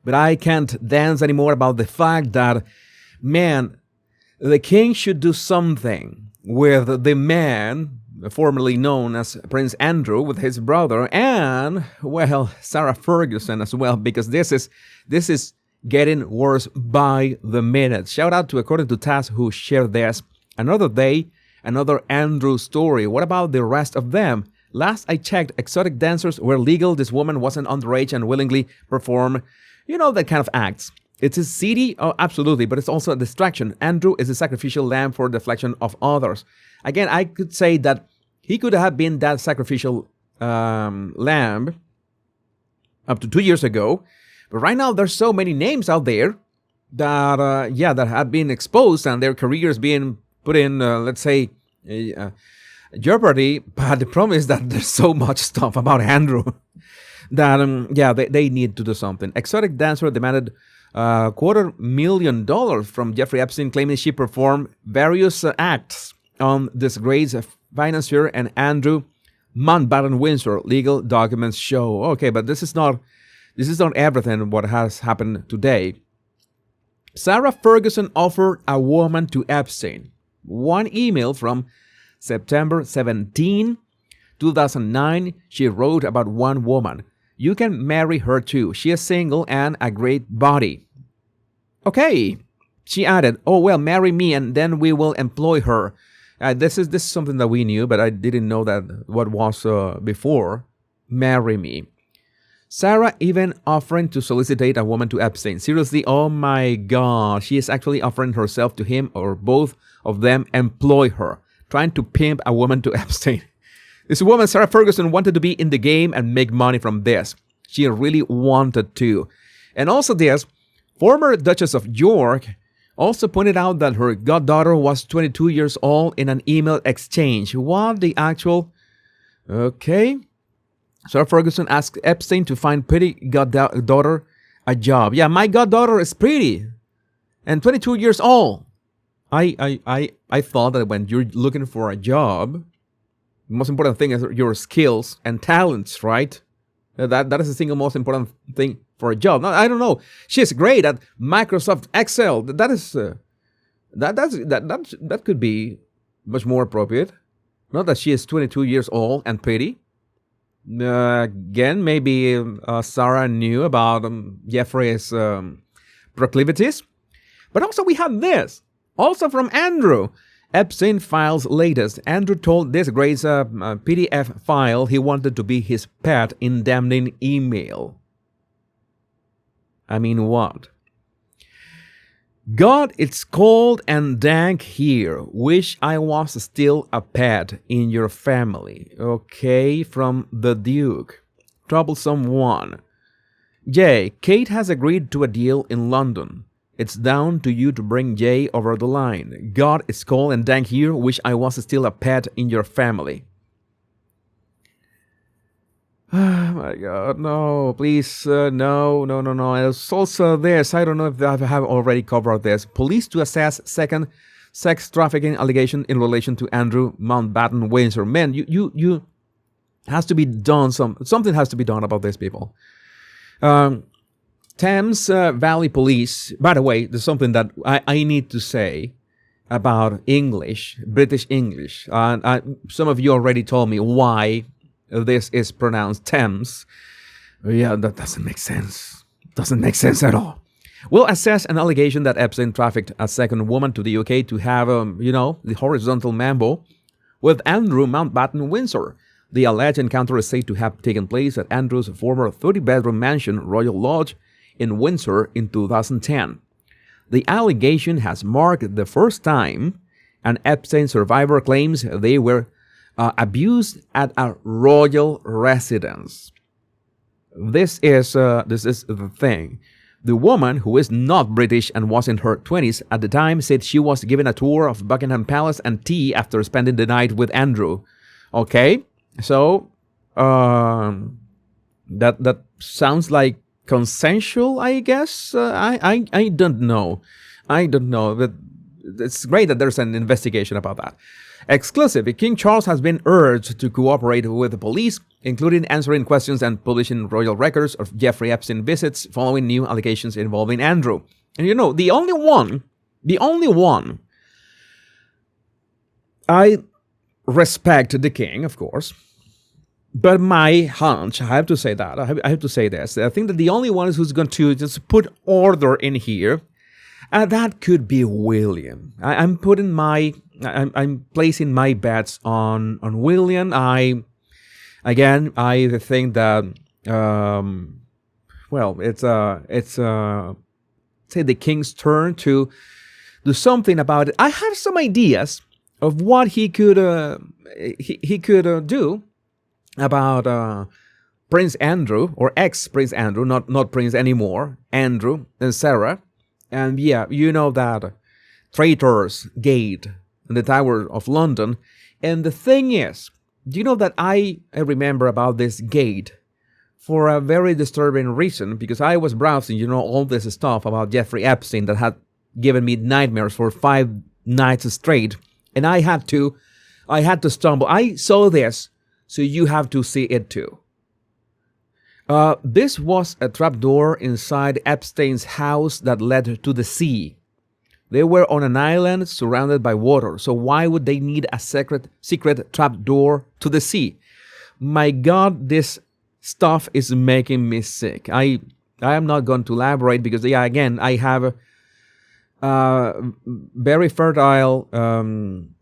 But I can't dance anymore about the fact that, man, the king should do something with the man formerly known as Prince Andrew with his brother and, well, Sarah Ferguson as well, because this is getting worse by the minute. Shout out to According to Taz who shared this. Another day, another Andrew story. What about the rest of them? Last I checked, exotic dancers were legal. This woman wasn't underage and willingly performed, that kind of acts. It's a seedy, oh, absolutely, but it's also a distraction. Andrew is a sacrificial lamb for deflection of others. Again, I could say that he could have been that sacrificial lamb up to 2 years ago. But right now, there's so many names out there that, that have been exposed and their careers being put in, let's say, jeopardy. But the problem is that there's so much stuff about Andrew that, they need to do something. Exotic dancer demanded $250,000 from Jeffrey Epstein, claiming she performed various acts on disgraced financier and Andrew Mountbatten Windsor. Legal documents show. Okay, but this is not everything what has happened today. Sarah Ferguson offered a woman to Epstein. One email from September 17, 2009, she wrote about one woman. You can marry her too. She is single and a great body. Okay. She added, oh, well, marry me and then we will employ her. This is something that we knew, but I didn't know that what was before. Marry me. Sarah even offering to solicitate a woman to Epstein. Seriously, oh my God. She is actually offering herself to him or both of them employ her. Trying to pimp a woman to Epstein. This woman, Sarah Ferguson, wanted to be in the game and make money from this. She really wanted to. And also this, former Duchess of York also pointed out that her goddaughter was 22 years old in an email exchange. What the actual... Okay. Sarah Ferguson asked Epstein to find pretty goddaughter a job. Yeah, my goddaughter is pretty. And 22 years old. I thought that when you're looking for a job... the most important thing is your skills and talents, right? That is the single most important thing for a job. No, I don't know. She's great at Microsoft Excel. That could be much more appropriate. Not that she is 22 years old and pretty. Again, maybe Sarah knew about Jeffrey's proclivities. But also we have this. Also from Andrew. Epstein files latest. Andrew told this Grace PDF file he wanted to be his pet in damning email. I mean, what? God, it's cold and dank here. Wish I was still a pet in your family. Okay, from the Duke. Troublesome one. Jay, Kate has agreed to a deal in London. It's down to you to bring Jay over the line. God, it's cold and dank here. Wish I was still a pet in your family. Oh my God, no, please, no. It's also this. I don't know if I have already covered this. Police to assess second sex trafficking allegation in relation to Andrew Mountbatten Windsor. Man, you has to be done. Something has to be done about these people. Thames Valley Police, by the way, there's something that I need to say about English, British English. Some of you already told me why this is pronounced Thames. Yeah, that doesn't make sense. Doesn't make sense at all. Will assess an allegation that Epstein trafficked a second woman to the UK to have, the horizontal mambo with Andrew Mountbatten Windsor. The alleged encounter is said to have taken place at Andrew's former 30-bedroom mansion, Royal Lodge, in Windsor in 2010. The allegation has marked the first time an Epstein survivor claims they were abused at a royal residence. This is the thing. The woman, who is not British and was in her 20s at the time, said she was given a tour of Buckingham Palace and tea after spending the night with Andrew. Okay, so that sounds like consensual, I guess. I don't know. But it's great that there's an investigation about that. Exclusive. King Charles has been urged to cooperate with the police, including answering questions and publishing royal records of Jeffrey Epstein visits following new allegations involving Andrew. And you know, the only one, I respect the king, of course, but my hunch, I have to say that, I have to say this, I think that the only one who's going to just put order in here, that could be William. I'm placing my bets on William. I think that it's say the king's turn to do something about it. I have some ideas of what he could do about Prince Andrew, or ex-Prince Andrew, not Prince anymore, Andrew and Sarah. And yeah, you know that Traitors Gate in the Tower of London. And the thing is, do you know that I remember about this gate for a very disturbing reason? Because I was browsing, you know, all this stuff about Jeffrey Epstein that had given me nightmares for 5 nights straight. And I had to stumble. I saw this, so you have to see it too. This was a trapdoor inside Epstein's house that led to the sea. They were on an island surrounded by water, so why would they need a secret trapdoor to the sea? My God, this stuff is making me sick. I am not going to elaborate because, yeah, again, I have a very fertile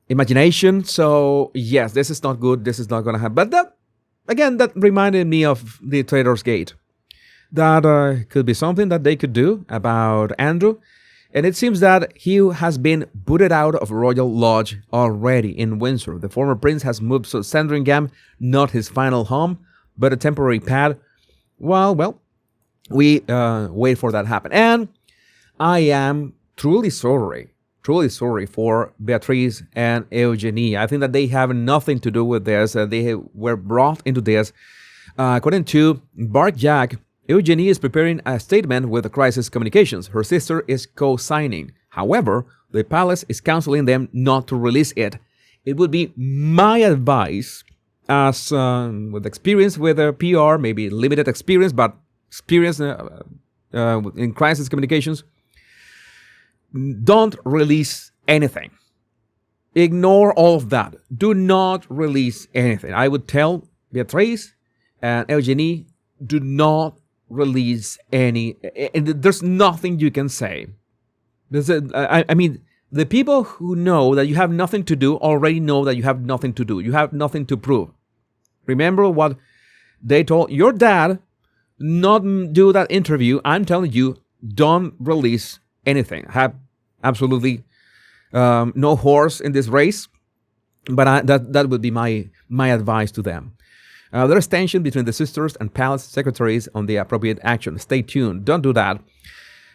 imagination. So, yes, this is not good. This is not going to happen. But that reminded me of the Traitors Gate. That could be something that they could do about Andrew. And it seems that he has been booted out of Royal Lodge already in Windsor. The former prince has moved to Sandringham, not his final home, but a temporary pad. Well, we wait for that to happen. And I am truly sorry for Beatrice and Eugenie. I think that they have nothing to do with this. They were brought into this. According to Bark Jack, Eugenie is preparing a statement with the Crisis Communications. Her sister is co-signing. However, the palace is counseling them not to release it. It would be my advice, as with experience with PR, maybe limited experience, but experience in crisis communications, don't release anything. Ignore all of that. Do not release anything. I would tell Beatrice and Eugenie, do not release any. There's nothing you can say. I mean, the people who know that you have nothing to do already know that you have nothing to do. You have nothing to prove. Remember what they told your dad, not do that interview. I'm telling you, don't release anything. I have absolutely no horse in this race, but that would be my advice to them. There's tension between the sisters and palace secretaries on the appropriate action. Stay tuned. Don't do that.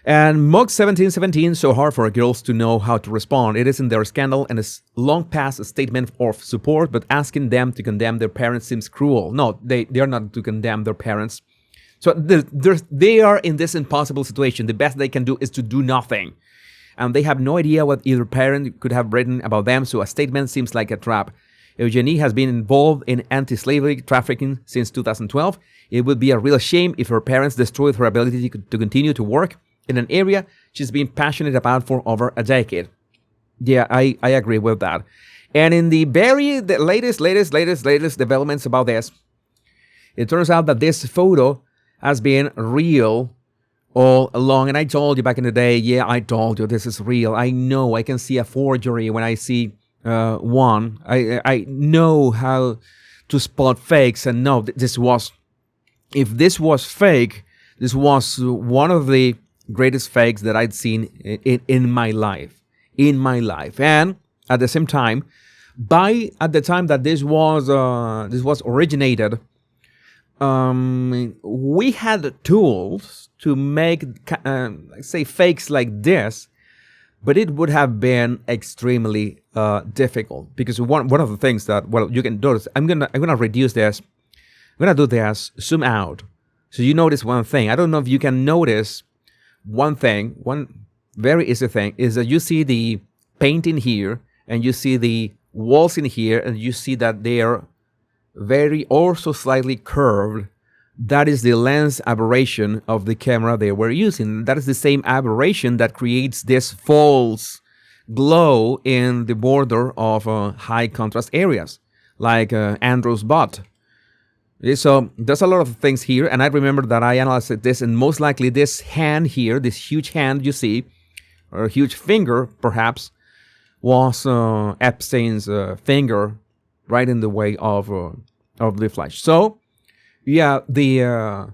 And Mug 1717, so hard for girls to know how to respond. It isn't their scandal and it's long past a statement of support, but asking them to condemn their parents seems cruel. No, they are not to condemn their parents. So they are in this impossible situation. The best they can do is to do nothing. And they have no idea what either parent could have written about them, so a statement seems like a trap. Eugenie has been involved in anti-slavery trafficking since 2012. It would be a real shame if her parents destroyed her ability to continue to work in an area she's been passionate about for over a decade. Yeah, I agree with that. And in the latest developments about this, it turns out that this photo has been real all along. And I told you back in the day, yeah, I told you this is real. I know I can see a forgery when I see one. I know how to spot fakes, and no, if this was fake, this was one of the greatest fakes that I'd seen in my life. And at the same time, at the time that this was originated, we had tools to make say fakes like this, but it would have been extremely difficult, because one of the things that, well, you can notice, I'm gonna reduce this. I'm gonna do this zoom out, so you notice one thing. I don't know if you can notice one thing. One very easy thing is that you see the painting here and you see the walls in here, and you see that they are very also slightly curved. That is the lens aberration of the camera they were using. That is the same aberration that creates this false glow in the border of high contrast areas, like Andrew's butt. So there's a lot of things here, and I remember that I analyzed this, and most likely this hand here, this huge hand you see, or a huge finger perhaps, was Epstein's finger right in the way of the flash. So yeah, the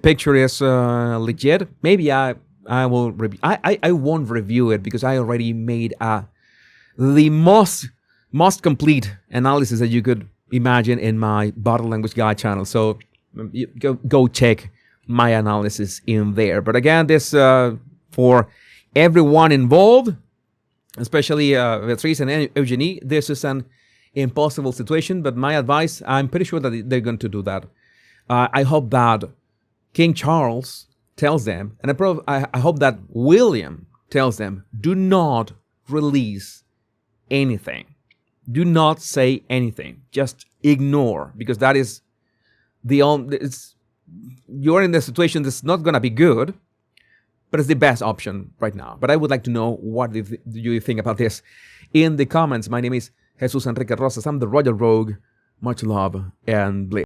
picture is legit. Maybe I will review. I won't review it because I already made the most complete analysis that you could imagine in my Body Language Guide channel. So you go check my analysis in there. But again, this for everyone involved, especially Beatrice and Eugenie, this is an impossible situation. But my advice, I'm pretty sure that they're going to do that. I hope that King Charles tells them, and I hope that William tells them, do not release anything. Do not say anything. Just ignore, because that is the only. You're in a situation that's not going to be good, but it's the best option right now. But I would like to know what do you think about this in the comments. My name is Jesus Enrique Rosas. I'm the Royal Rogue. Much love and bliss.